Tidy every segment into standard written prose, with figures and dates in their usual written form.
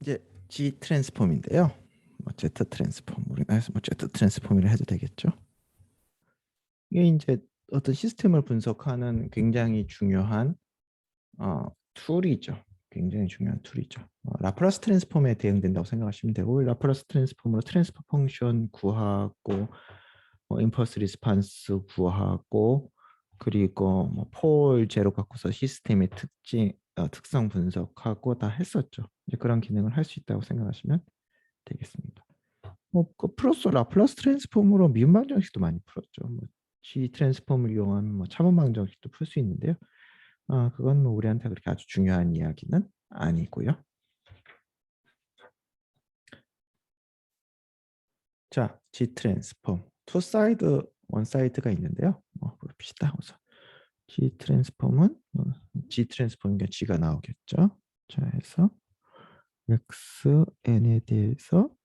이제 G 트랜스폼인데요. Z 트랜스폼, 우리가 Z 트랜스폼이라 해도 되겠죠. 이게 이제 어떤 시스템을 분석하는 굉장히 중요한 툴이죠. 굉장히 중요한 툴이죠. 라플라스 트랜스폼에 대응된다고 생각하시면 되고, 라플라스 트랜스폼으로 트랜스퍼 펑션 구하고, 임펄스 리스판스 구하고, 그리고 폴 제로 갖고서 시스템의 특성 분석하고 다 했었죠. 이제 그런 기능을 할 수 있다고 생각하시면 되겠습니다. 그 플러스 라플라스 트랜스폼으로 미분 방정식도 많이 풀었죠. G 트랜스폼을 이용하면 차분 방정식도 풀 수 있는데요. 그건 우리한테 그렇게 아주 중요한 이야기는 아니고요. 자, G 트랜스폼 투 사이드 원 사이드가 있는데요. 봅시다. 우선 G 트랜스폼은 G 트랜스폼이니까 G가 나오겠죠. 자, 해서 xn에 대해서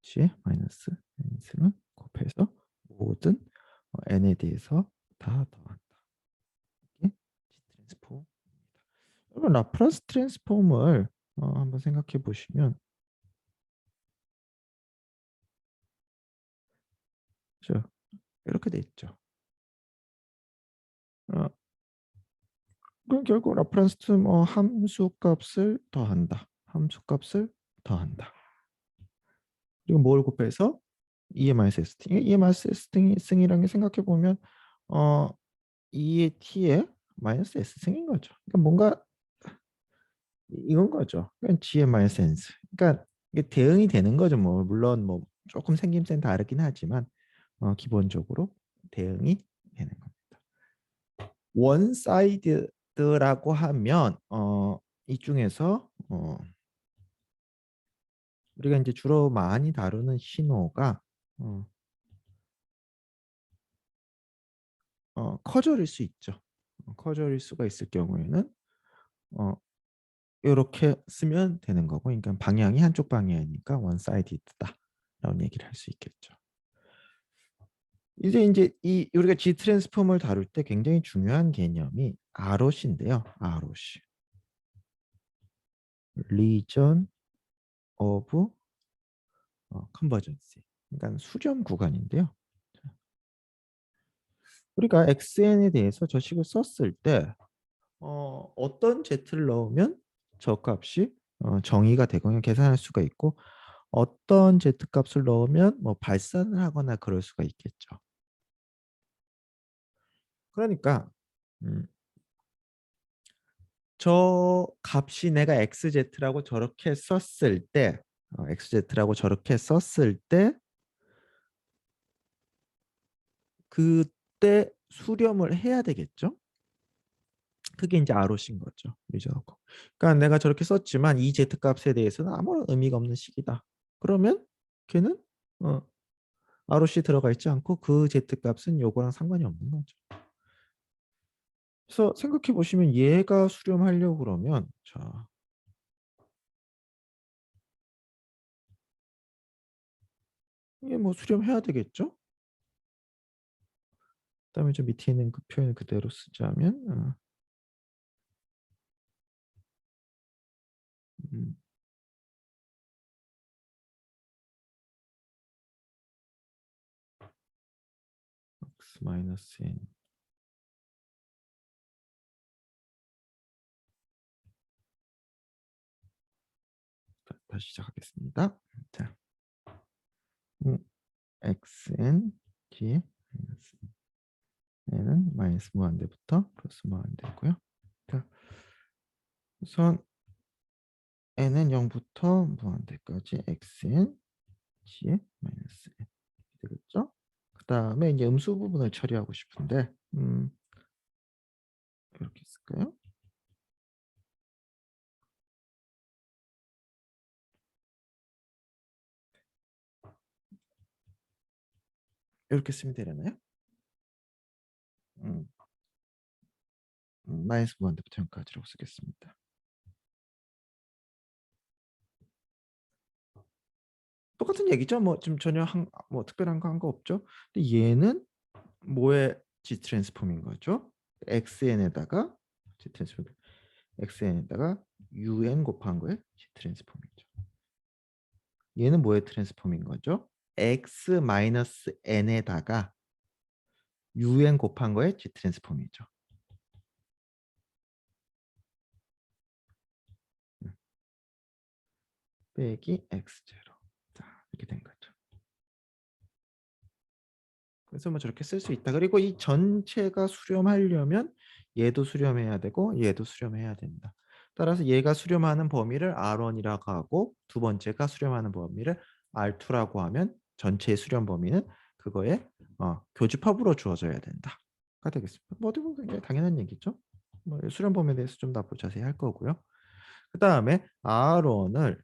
G의 마이너스 n승을 곱해서 모든 n에 대해서 다 더한다. 이게 G 트랜스폼입니다. 여러분 라플라스 트랜스폼을 한번 생각해 보시면, 자, 이렇게 돼 있죠. 그럼 결국 라플라스 함수값을 더한다. 함수값을 더한다. 그리고 뭘 곱해서 EMRS S승이라는 게 생각해 보면 2의 T에 마이너스 S승인 거죠. 그러니까 뭔가 이건 거죠. 그러니까 GMRS. 그러니까 이게 대응이 되는 거죠. 물론 조금 생김새는 다르긴 하지만 기본적으로 대응이 되는 겁니다. 원 사이드라고 하면 이 중에서 우리가 이제 주로 많이 다루는 신호가 커져일 수 있죠. 커져일 수가 있을 경우에는 이렇게 쓰면 되는 거고, 그러니까 방향이 한쪽 방향이니까 원 사이드다라는 얘기를 할 수 있겠죠. 이제 우리가 G 트랜스폼을 다룰 때 굉장히 중요한 개념이 ROC인데요. ROC, Region of Convergence. 그러니까 수렴 구간인데요. 우리가 XN에 대해서 저 식을 썼을 때 어떤 Z를 넣으면 저 값이 정의가 되거나 계산할 수가 있고, 어떤 Z 값을 넣으면 발산을 하거나 그럴 수가 있겠죠. 그러니까 저 값이 내가 XZ라고 저렇게 썼을 때, XZ라고 저렇게 썼을 때 그때 수렴을 해야 되겠죠. 그게 이제 ROC인 거죠. 유저하고. 그러니까 내가 저렇게 썼지만 이 Z 값에 대해서는 아무런 의미가 없는 식이다. 그러면 걔는 ROC 들어가 있지 않고 그 Z 값은 요거랑 상관이 없는 거죠. 그래서 생각해 보시면 얘가 수렴하려고 그러면, 자, 이게 수렴해야 되겠죠? 그다음에 저 밑에 있는 그 표현 그대로 쓰자면 x 마이너스 n. 다시 시작하겠습니다. 자, xn 뒤에 마이너스 n은 마이너스 무한대부터 플러스 무한대고요. 자, 우선 n은 0부터 무한대까지 xn 뒤에 마이너스 n 되겠죠? 그 다음에 이제 음수 부분을 처리하고 싶은데 이렇게 쓸까요? 이렇게 쓰면 되려나요? 마이너스 무한대부터 0까지라고 쓰겠습니다. 똑같은 얘기죠. 지금 전혀 특별한 거 한 거 없죠. 근데 얘는 뭐의 G 트랜스폼인 거죠? XN에다가 G 트랜스폼, XN에다가 UN 곱한 거의 G 트랜스폼이죠. 얘는 뭐의 트랜스폼인 거죠? x-n에다가 un 곱한 거의 g 트랜스폼이죠. 빼기 x0. 자, 이렇게 된 거죠. 그래서 뭐 저렇게 쓸 수 있다. 그리고 이 전체가 수렴하려면 얘도 수렴해야 되고 얘도 수렴해야 된다. 따라서 얘가 수렴하는 범위를 R1이라고 하고 두 번째가 수렴하는 범위를 R2라고 하면 전체의 수렴 범위는 그거의 교집합으로 주어져야 된다가 되겠습니다. 뭐 어떻게 보면 굉장히 당연한 얘기죠. 뭐 수렴 범위에 대해서 좀 더 앞으로 자세히 할 거고요. 그 다음에 R1을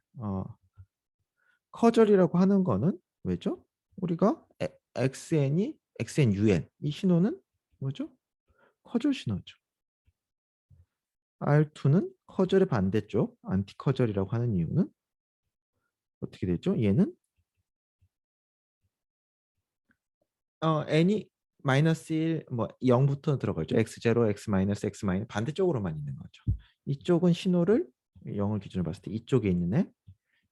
커절이라고 하는 거는 왜죠? 우리가 xn 이 신호는 뭐죠? 커절 신호죠. R2는 커절의 반대쪽 안티 커절이라고 하는 이유는 어떻게 되죠? 얘는 n이 마이너스 1, 뭐 0부터 들어가죠. x0, x 마이너스, x 마이너스 반대쪽으로만 있는 거죠. 이쪽은 신호를 0을 기준으로 봤을 때 이쪽에 있는 애,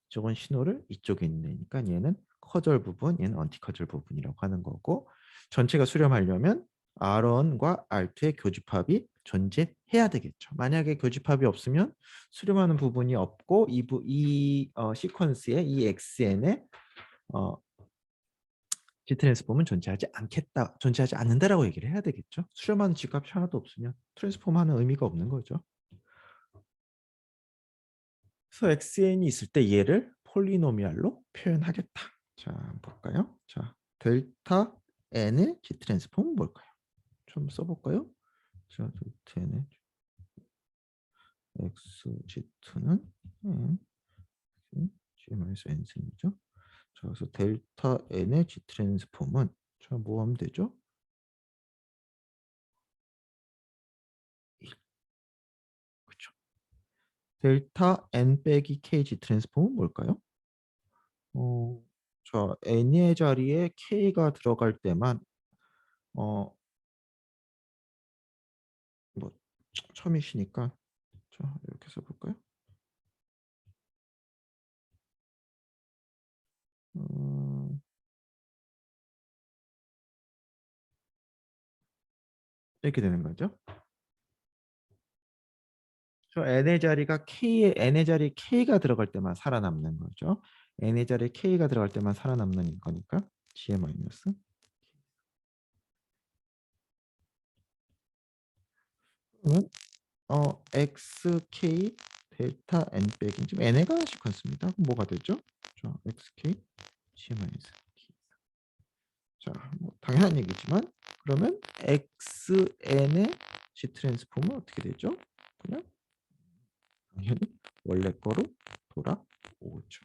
이쪽은 신호를 이쪽에 있는 애니까 얘는 커절 부분, 얘는 언티 커절 부분이라고 하는 거고 전체가 수렴하려면 R1과 R2의 교집합이 존재해야 되겠죠. 만약에 교집합이 없으면 수렴하는 부분이 없고 이 시퀀스의 이 XN의 G 트랜스폼은 존재하지 않는다라고 얘기를 해야 되겠죠. 수렴하는 집값이 하나도 없으면 트랜스폼하는 의미가 없는 거죠. 그래서 XN이 있을 때 얘를 폴리노미알로 표현하겠다. 자, 볼까요? 자, 델타 N의 G 트랜스폼은 뭘까요? 좀 써볼까요? 자, 델타 N의 XG2는 G-N승이죠. 자, 그래서 델타 N의 G 트랜스폼은 자, 뭐 하면 되죠? 그렇죠. 델타 N 빼기 KG 트랜스폼은 뭘까요? 자, N의 자리에 K가 들어갈 때만 뭐 처음이시니까 자, 이렇게 써볼까요? 이렇게 되는 거죠. 저 n의 자리가 n의 자리에 k가 들어갈 때만 살아남는 거죠. n의 자리에 k가 들어갈 때만 살아남는 거니까 g의 마이너스. 그러면 xk 델타 n 빼기 지금 n의 가 시퀀스입니다. 그럼 뭐가 되죠? 자, xk g의 마이너스 k. 자, 뭐 당연한 얘기지만 그러면 xn의 g 트랜스폼은 어떻게 되죠? 그냥 당연히 원래 거로 돌아오죠.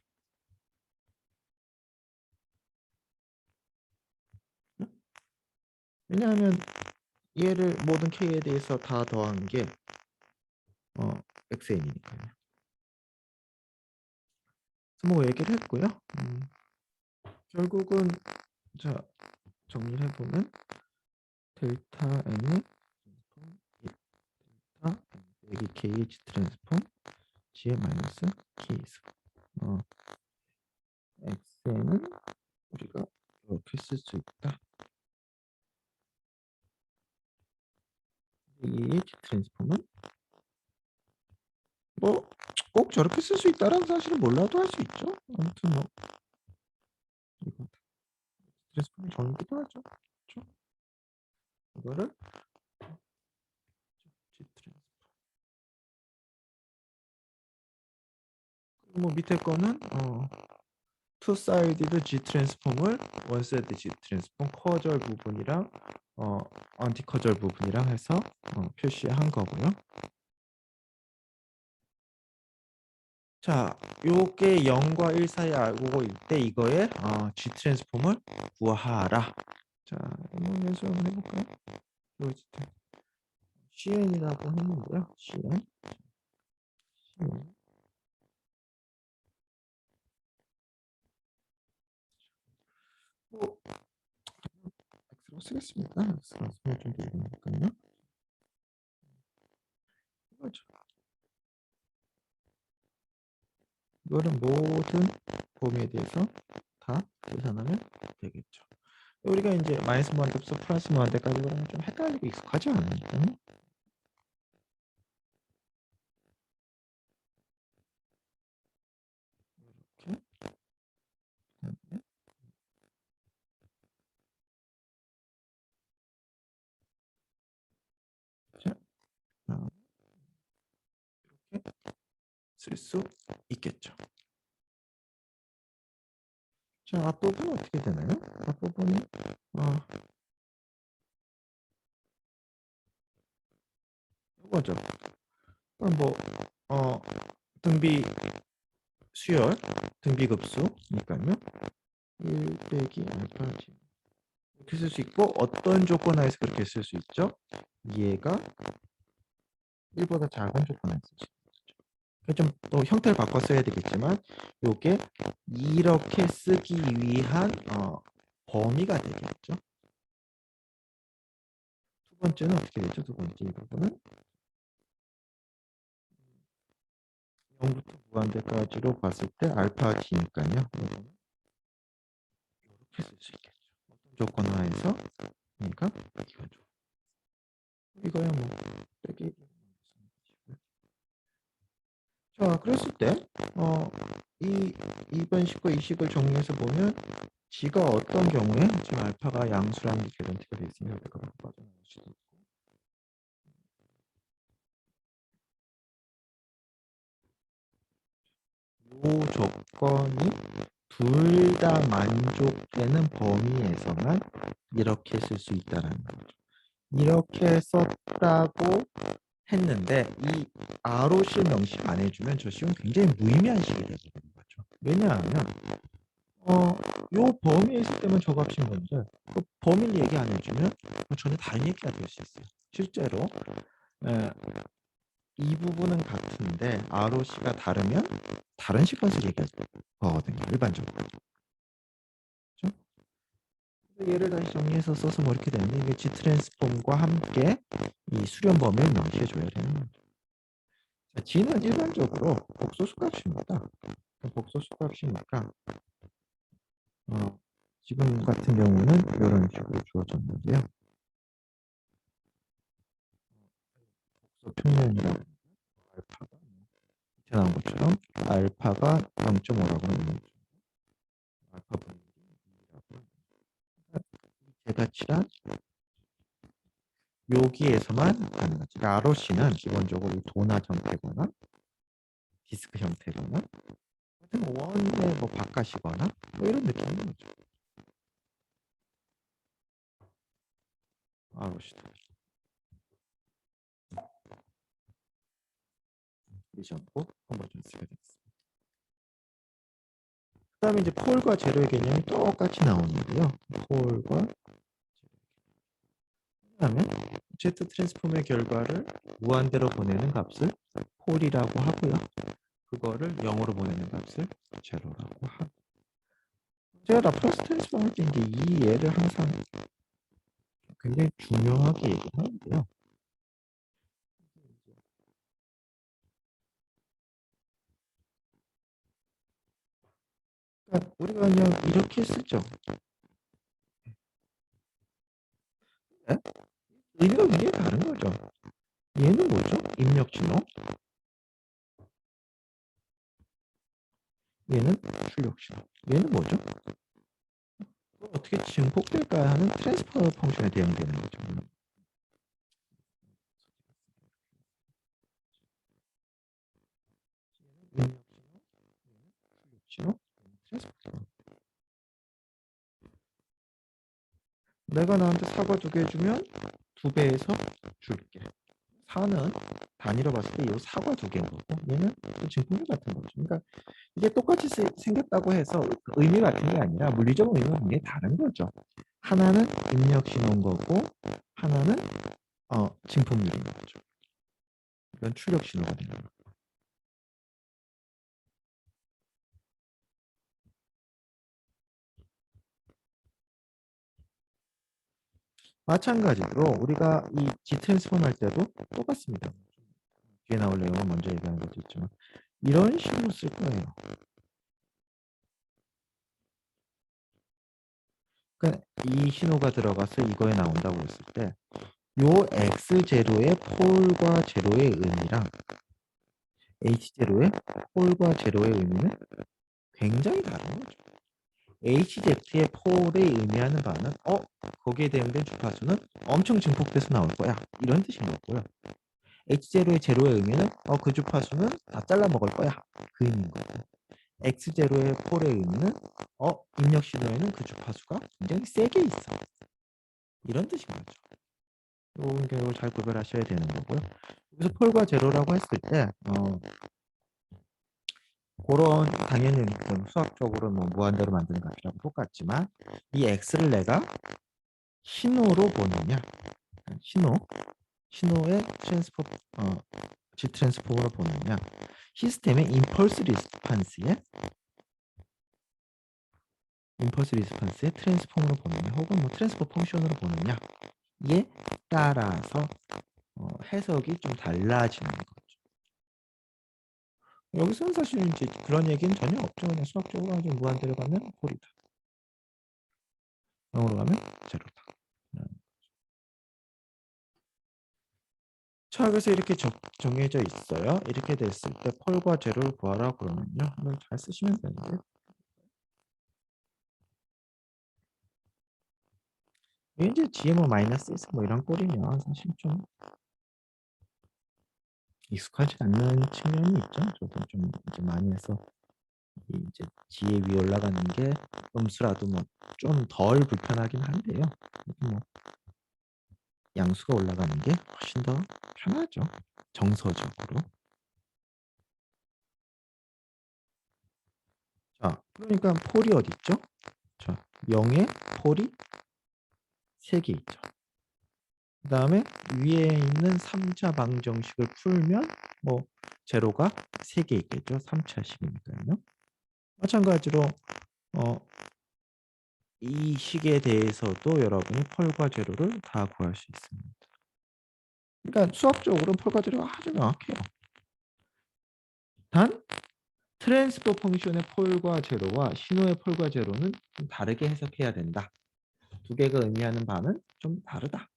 왜냐하면 얘를 모든 k에 대해서 다 더한 게 xn이니까요. 그래서 뭐 얘기를 했고요. 결국은 자 정리를 해보면 델타 n의 델타 n 빼기 k의 g 트랜스폼 g의 마이너스 k에서 xn은 우리가 이렇게 쓸 수 있다. 이 g 트랜스폼은 뭐 꼭 저렇게 쓸 수 있다라는 사실은 몰라도 할 수 있죠. 아무튼 뭐 이거 트랜스폼이 정의기도 하죠. 그렇죠? 이거를 G 트랜스폼. 뭐 밑에 거는 투 사이디드 G 트랜스폼을 원 사이드 G 트랜스폼 커절 부분이랑 안티 커절 부분이랑 해서 표시한 거고요. 자, 요게 0과 1 사이 알고 있을 때 이거의 G 트랜스폼을 구하라. 자, 한번 연습 한번 해볼까요? CN이라고 했는데요. CN. 뭐 X로 쓰겠습니다. X로 쓰면 좀 되니까요. 이거죠. 이거는 모든 범위에 대해서 다 계산하면 되겠죠. 우리가 이제 마이너스 무한대부터 플러스 무한대까지 그러면 좀 헷갈리고 익숙하지 않으니까요. 이렇게. 자, 이렇게 쓸 수 있겠죠. 자, 앞부분은 어떻게 되나요? 앞부분이 이거죠. 뭐 등비 수열, 등비급수니까요. 1 빼기 알파 G 이렇게 쓸 수 있고 어떤 조건 하에서 그렇게 쓸 수 있죠? 얘가 1보다 작은 조건 하에서 쓸 수 있죠. 좀 또 형태를 바꿔 써야 되겠지만 요게 이렇게 쓰기 위한 범위가 되겠죠. 두 번째는 어떻게 되죠? 두 번째 이 부분은 0부터 무한대까지로 봤을 때 알파 G니까요. 이렇게 쓸 수 있겠죠. 어떤 조건 하에서 그러니까 기본적으로 이거야 뭐 빼기. 자, 그랬을 때 이번 식과 이 식을 정리해서 보면 G가 어떤 경우에 지금 알파가 양수라는 게 개런티가 되어 있으니까 여기가 빠져나갈 수도 있고 이 조건이 둘 다 만족되는 범위에서만 이렇게 쓸 수 있다라는 거죠. 이렇게 썼다고 했는데 이 ROC 명식 안 해주면 저 식은 굉장히 무의미한 식이 되는 거죠. 왜냐하면 요 범위에 있을 때만 저 값인 건데 그 범위를 얘기 안 해주면 전혀 다른 얘기가 될 수 있어요. 실제로 이 부분은 같은데 ROC가 다르면 다른 시퀀스를 얘기할 거거든요. 일반적으로. 그렇죠? 얘를 다시 정리해서 써서 뭐 이렇게 되는데 이게 G 트랜스폼과 함께 이 수렴 범위를 명시해 줘야 되는 거죠. 자, G는 일반적으로 복소수 값입니다. 복소수 값이니까 지금 같은 경우는 이런 식으로 주어졌는데요. 복소 평면이라고 알파가 밑에 나온 것처럼 알파가 0.5라고 하는 거죠. 알파 분의 1이라고. 제가치란 여기에서만 가능하죠. 그러니까 ROC는 기본적으로 도넛 형태거나 디스크 형태거나 원의 뭐 바깥이거나 뭐 이런 느낌인 거죠. ROC도. 미션고 컨버전스가 됐습니다. 그 다음에 이제 폴과 제로의 개념이 똑같이 나오는데요. 폴과 하면 Z 트랜스폼의 결과를 무한대로 보내는 값을 폴이라고 하고요. 그거를 0으로 보내는 값을 제로라고 하고. 제가 라플라스 트랜스폼 할 때 이제 이 예를 항상 굉장히 중요하게 얘기하는데요. 그러니까 우리가 그냥 이렇게 쓰죠. 네? 의미가 굉장히 다른 거죠. 얘는 뭐죠? 입력 신호. 얘는 출력 신호. 얘는 뭐죠? 어떻게 증폭될까 하는 트랜스퍼 펑션에 대응되는 거죠. 입력 신호, 출력 신호, 트랜스퍼. 내가 나한테 사과 2개 주면 2배에서 줄게. 4는 단위로 봤을 때 이 사과 2개인 거고 얘는 증폭률 같은 거죠. 그러니까 이게 똑같이 생겼다고 해서 의미가 같은 게 아니라 물리적인 의미가 굉장히 다른 거죠. 하나는 입력 신호인 거고 하나는 진폭률인 거죠. 이건 출력 신호가 되는 거예요. 마찬가지로 우리가 이 G 트랜스폼 할 때도 똑같습니다. 뒤에 나올 내용은 먼저 얘기하는 것도 있지만 이런 식으로 쓸 거예요. 그러니까 이 신호가 들어가서 이거에 나온다고 했을 때 요 x0의 폴과 제로의 의미랑 h0의 폴과 제로의 의미는 굉장히 다른 거죠. HZ의 폴의 의미하는 바는 거기에 대응된 주파수는 엄청 증폭돼서 나올 거야. 이런 뜻인 거고요. H0의 제로의 의미는 그 주파수는 다 잘라 먹을 거야. 그 의미인 거고. X0의 폴의 의미는 입력 신호에는 그 주파수가 굉장히 세게 있어. 이런 뜻인 거죠. 이런 경우를 잘 구별하셔야 되는 거고요. 여기서 폴과 제로라고 했을 때 그런 당연히 좀 수학적으로 뭐 무한대로 만드는 값이라고 똑같지만 이 x를 내가 신호로 보느냐, 신호의 G 트랜스폼으로 보느냐, 시스템의 임펄스 리스판스의 트랜스폼으로 보느냐, 혹은 뭐 트랜스포 펑션으로 보느냐에 따라서 해석이 좀 달라지는 거죠. 여기서는 사실 이제 그런 얘기는 전혀 없죠. 그냥 수학적으로 아주 무한대로 가면 폴이다. 0으로 가면 제로다. 자, 그래서 이렇게 정해져 있어요. 이렇게 됐을 때 폴과 제로를 구하라 그러면요. 한번 잘 쓰시면 되는데. 이게 이제 GMO 마이너스 1 뭐 이런 꼴이면 사실 좀 익숙하지 않는 측면이 있죠. 저도 좀 이제 많이 해서 이제 G에 위에 올라가는 게 음수라도 뭐 좀 덜 불편하긴 한데요. 뭐 양수가 올라가는 게 훨씬 더 편하죠. 정서적으로. 자, 그러니까 폴이 어디 있죠? 자, 0에 폴이 3개 있죠. 그 다음에 위에 있는 3차 방정식을 풀면 뭐 제로가 3개 있겠죠. 3차 식이니까요. 마찬가지로 이 식에 대해서도 여러분이 폴과 제로를 다 구할 수 있습니다. 그러니까 수학적으로 폴과 제로가 아주 명확해요. 단 트랜스포 펑션의 폴과 제로와 신호의 폴과 제로는 좀 다르게 해석해야 된다. 두 개가 의미하는 바는 좀 다르다.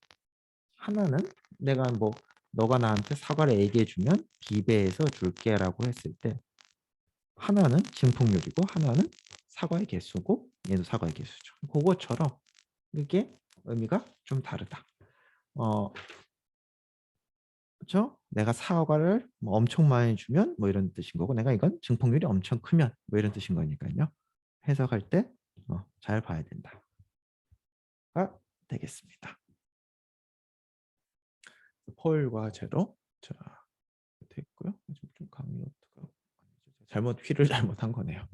하나는 내가 뭐 너가 나한테 사과를 A개 주면 B배에서 줄게라고 했을 때 하나는 증폭률이고 하나는 사과의 개수고 얘도 사과의 개수죠. 그것처럼 이게 의미가 좀 다르다. 그렇죠? 내가 사과를 뭐 엄청 많이 주면 뭐 이런 뜻인 거고 내가 이건 증폭률이 엄청 크면 뭐 이런 뜻인 거니까요. 해석할 때 잘 봐야 된다가 되겠습니다. 폴과 제로. 자, 됐고요. 좀 강요가 잘못 휠을 잘못한 거네요.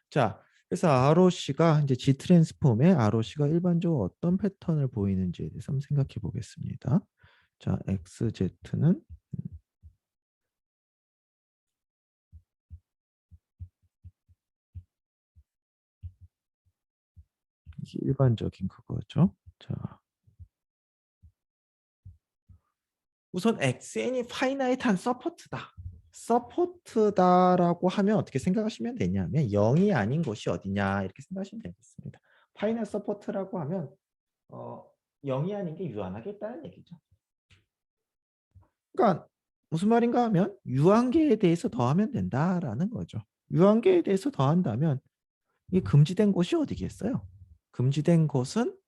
자, 그래서 ROC가 이제 G 트랜스폼의 ROC가 일반적으로 어떤 패턴을 보이는지에 대해서 한번 생각해 보겠습니다. 자, XZ는 이게 일반적인 그거죠. 자, 우선 XN이 파이나이트한 서포트다. 서포트다라고 하면 어떻게 생각하시면 되냐면 0이 아닌 곳이 어디냐 이렇게 생각하시면 되겠습니다. 파이나이트 서포트라고 하면 0이 아닌 게 유한하게 있다는 얘기죠. 그러니까 무슨 말인가 하면 유한계에 대해서 더하면 된다라는 거죠. 유한계에 대해서 더한다면 이 금지된 곳이 어디겠어요? 금지된 곳은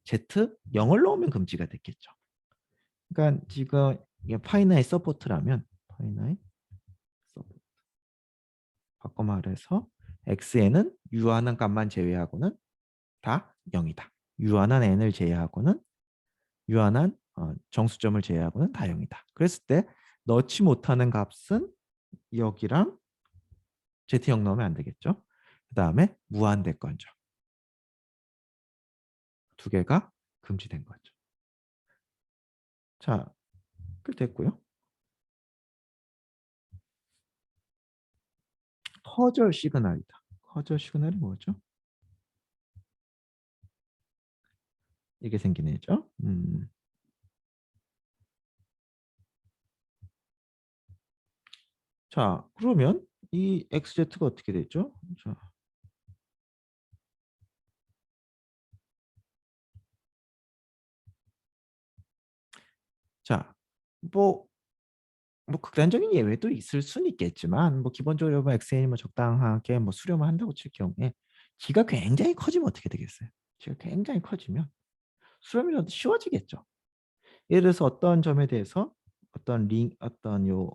Z 0을 넣으면 금지가 됐겠죠. 그러니까 지금 이게 파이나이트 서포트라면 파이나이트 서포트 바꿔 말해서 x에는 유한한 값만 제외하고는 다 0이다. 유한한 n을 제외하고는 유한한 정수점을 제외하고는 다 0이다. 그랬을 때 넣지 못하는 값은 여기랑 z0 넣으면 안 되겠죠. 그 다음에 무한대건죠. 두 개가 금지된 거죠. 자, 그 됐고요. 커절 시그널이다. 커절 시그널이 뭐죠? 이게 생긴 애죠. 자, 그러면 이 XZ가 어떻게 되죠? 자, 뭐 극단적인 예외도 있을 수는 있겠지만 기본적으로 뭐 xn이 적당하게 수렴을 한다고 칠 경우에 g가 굉장히 커지면 어떻게 되겠어요? g가 굉장히 커지면 수렴이 더 쉬워지겠죠. 예를 들어서 어떤 점에 대해서 어떤 요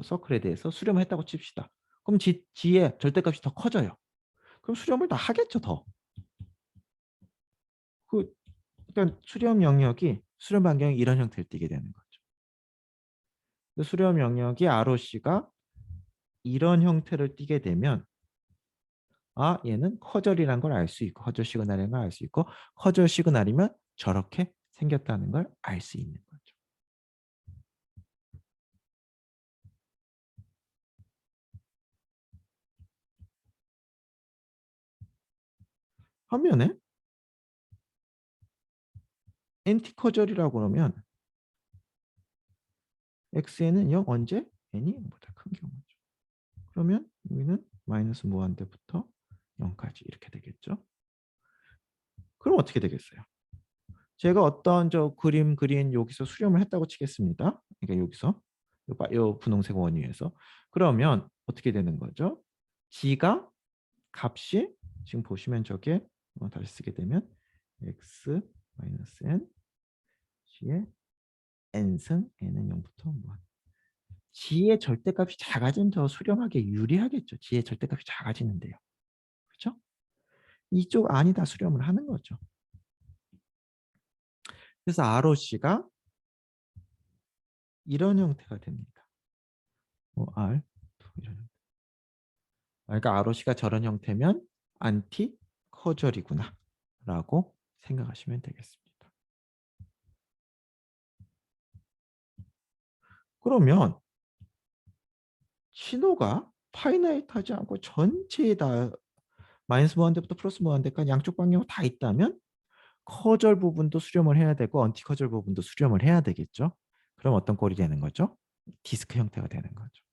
서클에 대해서 수렴을 했다고 칩시다. 그럼 g의 절대값이 더 커져요. 그럼 수렴을 더 하겠죠, 더. 그 그러니까 수렴 반경이 이런 형태를 띠게 되는 거죠. 수렴 영역이 ROC가 이런 형태를 띠게 되면 얘는 커절이라는 걸 알 수 있고 커절 시그널이라는 걸 알 수 있고 커절 시그널이면 저렇게 생겼다는 걸 알 수 있는 거죠. 반면에 엔티 커절이라고 그러면 xn은 0 언제? n이 0보다 큰 경우죠. 그러면 여기는 마이너스 무한대부터 0까지 이렇게 되겠죠. 그럼 어떻게 되겠어요? 제가 어떤 그림 그린 여기서 수렴을 했다고 치겠습니다. 그러니까 여기서 요 분홍색 원위에서 그러면 어떻게 되는 거죠? g가 값이 지금 보시면 저게 다시 쓰게 되면 x 마이너스 n g의 n승 n은 0부터 무한. g의 절대값이 작아지면 더 수렴하기 유리하겠죠. g의 절대값이 작아지는데요. 그렇죠? 이쪽 안이 다 수렴을 하는 거죠. 그래서 ROC가 이런 형태가 됩니다. R 이런 형태. 그러니까 ROC가 저런 형태면 안티 커절이구나 라고 생각하시면 되겠습니다. 그러면 신호가 파이나이트하지 않고 전체에 다 마이너스 무한대부터 플러스 무한대까지 양쪽 방향으로 다 있다면 커절 부분도 수렴을 해야 되고 언티 커절 부분도 수렴을 해야 되겠죠. 그럼 어떤 꼴이 되는 거죠? 디스크 형태가 되는 거죠.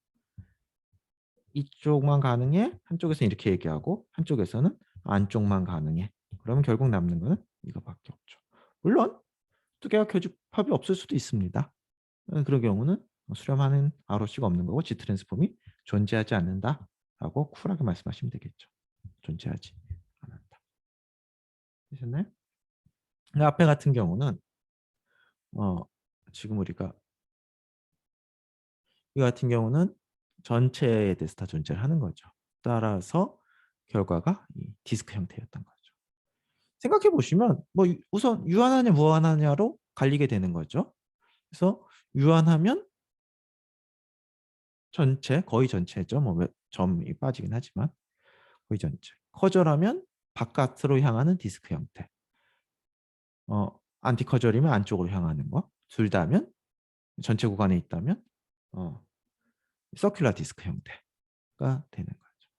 이쪽만 가능해? 한쪽에서는 이렇게 얘기하고 한쪽에서는 안쪽만 가능해. 그러면 결국 남는 거는 이거밖에 없죠. 물론 두 개가 교집합이 없을 수도 있습니다. 그런 경우는 수렴하는 ROC가 없는 거고 G 트랜스폼이 존재하지 않는다라고 쿨하게 말씀하시면 되겠죠. 존재하지 않는다. 되셨나요? 앞에 같은 경우는 지금 우리가 이 같은 경우는 전체에 대해서 다 존재를 하는 거죠. 따라서 결과가 이 디스크 형태였던 거죠. 생각해 보시면 우선 유한하냐 무한하냐로 갈리게 되는 거죠. 그래서 유한하면 전체, 거의 전체죠. 몇 점이 빠지긴 하지만 거의 전체. 커절하면 바깥으로 향하는 디스크 형태. 안티 커절이면 안쪽으로 향하는 거. 둘 다면 전체 구간에 있다면 서큘러 디스크 형태가 되는 거죠.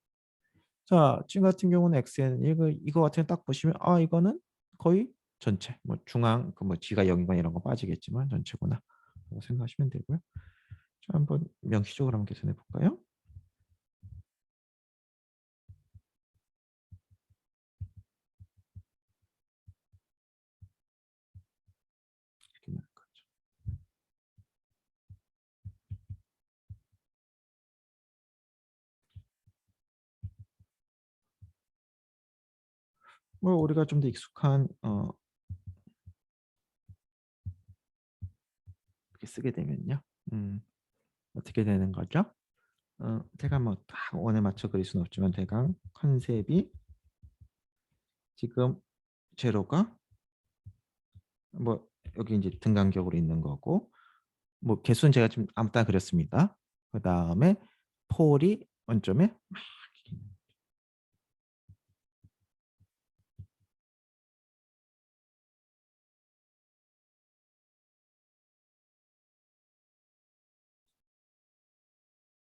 자, 지금 같은 경우는 XN 이거 같은 딱 보시면 이거는 거의 전체. 중앙 G가 0이건 이런 거 빠지겠지만 전체구나. 라고 생각하시면 되고요. 자, 한번 명시적으로 한번 계산해 볼까요? 이렇게 나올 거죠. 우리가 좀 더 익숙한 이렇게 쓰게 되면요. 어떻게 되는 거죠? 제가 딱 원에 맞춰 그릴 수는 없지만 대강 컨셉이 지금 제로가 여기 이제 등간격으로 있는 거고 개수는 제가 지금 아무 때나 그렸습니다. 그다음에 폴이 원점에 막